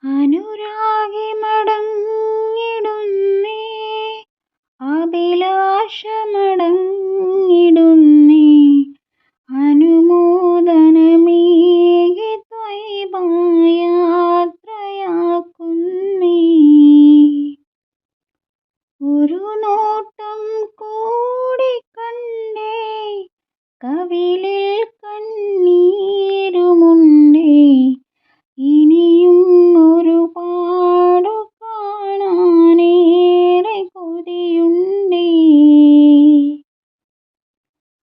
അനുരാഗി മടങ്ങിടുന്നേ, അഭിലാഷമടങ്ങിടുന്നേ, അനുമോദനമേകി ത്വയ്ബയാത്രയാക്കുന്നേ. ഒരു നോട്ടം കൂടി കണ്ടേ, കവിളിൽ കണ്ണീരുമുണ്ടേ, ഇനിയും ഒരുപാടു കാണാനേറെ കൊതിയുണ്ടേ.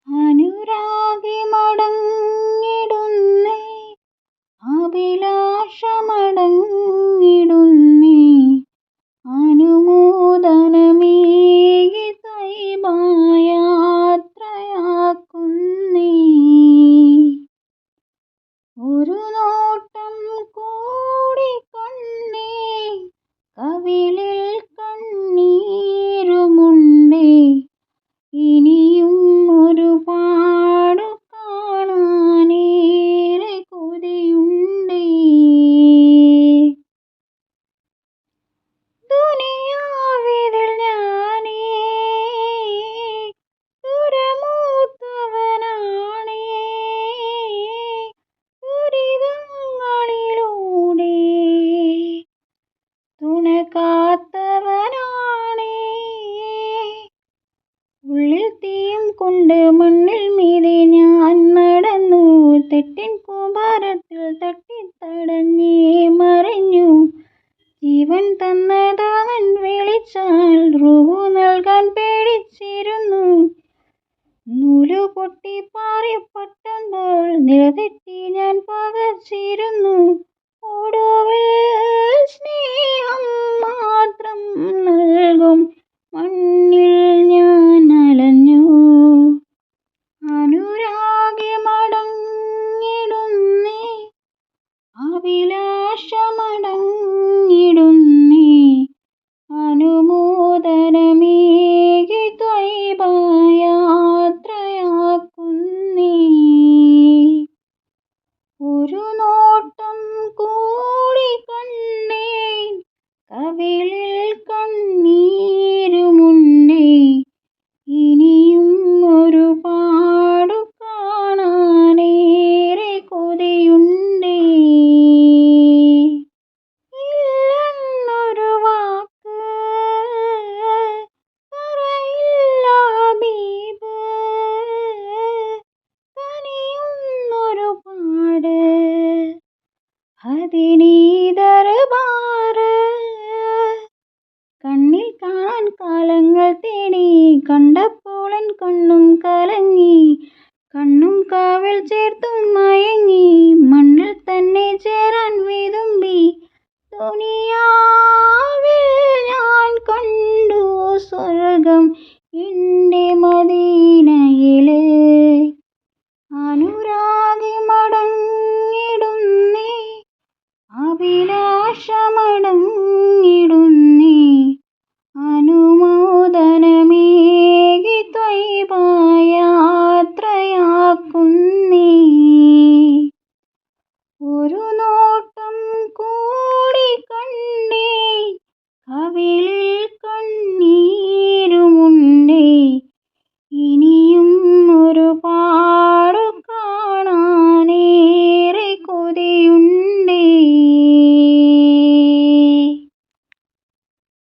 അനുരാഗി മടങ്ങിടുന്നേ, അഭിലാഷമടങ്ങിടുന്നേ, അനുമോദനമേകി ത്വയ്ബയാത്രയാക്കുന്നേ. ഒരു നോട്ടം കൂടി കണ്ടേ, കവിളിൽ കണ്ണീരുമുണ്ടേ, ഇനിയും ഒരുപാടു കാണാനേറെ കൊതിയുണ്ടേ. ദുനിയാവിതിൽ ഞാനേ ദുരമൂത്തവനാണേ, ദുരിതങ്ങളിലൂടെ തുണ കാത്തവനാണേ. ഉള്ളിൽ തീയും കൊണ്ട് മണ്ണിൽ മീതെ ഞാൻ നടന്നു, തെറ്റിൻ കൂമ്പാരത്തിൽ തട്ടിത്തടഞ്ഞേ മറിഞ്ഞു. ജീവൻ തന്നതവൻ വിളിച്ചാൽ റൂഹ് നൽകാൻ പേടിച്ചിരുന്നു. നൂലു പൊട്ടി പാറിപ്പറ്റുമ്പോൾ നിലതെറ്റി ഞാൻ പകച്ചിരുന്നു. ഒടുവിൽ സ്നേഹം മാത്രം നൽകും മണ്ണിൽ ഞാൻ അലഞ്ഞു. അനുരാഗി മടങ്ങിടുന്നേ, അഭിലാഷമടങ്ങിടുന്നേ, അനുമോദനമേകി ത്വയ്ബയാത്രയാക്കുന്നേ. ഒരു നോട്ടം കൂടി കണ്ടേ, കവിളിൽ കണ്ണീരുമുണ്ടേ, ഇനിയും ഒരുപാടു കാണാനേറെ കൊതിയുണ്ടേ. ഇല്ലെന്നൊരു വാക്ക് പറയില്ല ഹബീബ്, കനിയുന്നൊരു പാട് അതിനീ ദർബാറ്. കണ്ണിൽ കാണാൻ കാലങ്ങൾ തേടി, കണ്ടപ്പോളൻ കണ്ണും കലങ്ങി, കണ്ണും കാവിൽ ചേർത്തും മയങ്ങി, മണ്ണിൽ തന്നെ ചേരാൻ വിതുമ്പി. ദുനിയാവിൽ ഞാൻ കണ്ടു സ്വർഗം എൻ്റെ മദീനയില്. അനുരാഗി മടങ്ങിടുന്നേ, അഭിലാഷമടങ്ങി